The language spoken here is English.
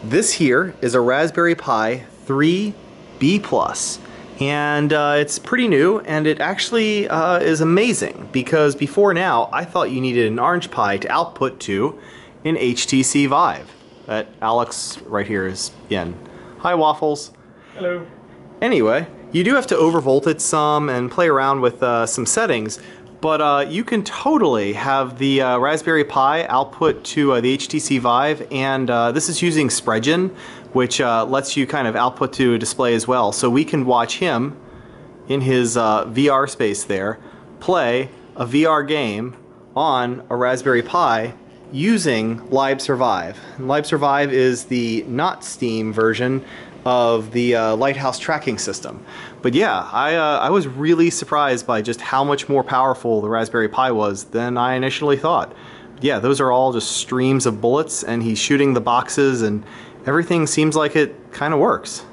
This here is a Raspberry Pi 3B+, and it's pretty new, and it actually is amazing, because before now I thought you needed an Orange Pi to output to an HTC Vive that Alex right here is in. Hi Waffles. Hello. Anyway, you do have to overvolt it some and play around with some settings, but you can totally have the Raspberry Pi output to the HTC Vive, and this is using Spreadgen, which lets you kind of output to a display as well. So we can watch him in his VR space there play a VR game on a Raspberry Pi using LibSurvive. And LibSurvive is the not Steam version of the Lighthouse tracking system. But yeah, I was really surprised by just how much more powerful the Raspberry Pi was than I initially thought. Yeah, those are all just streams of bullets, and he's shooting the boxes, and everything seems like it kind of works.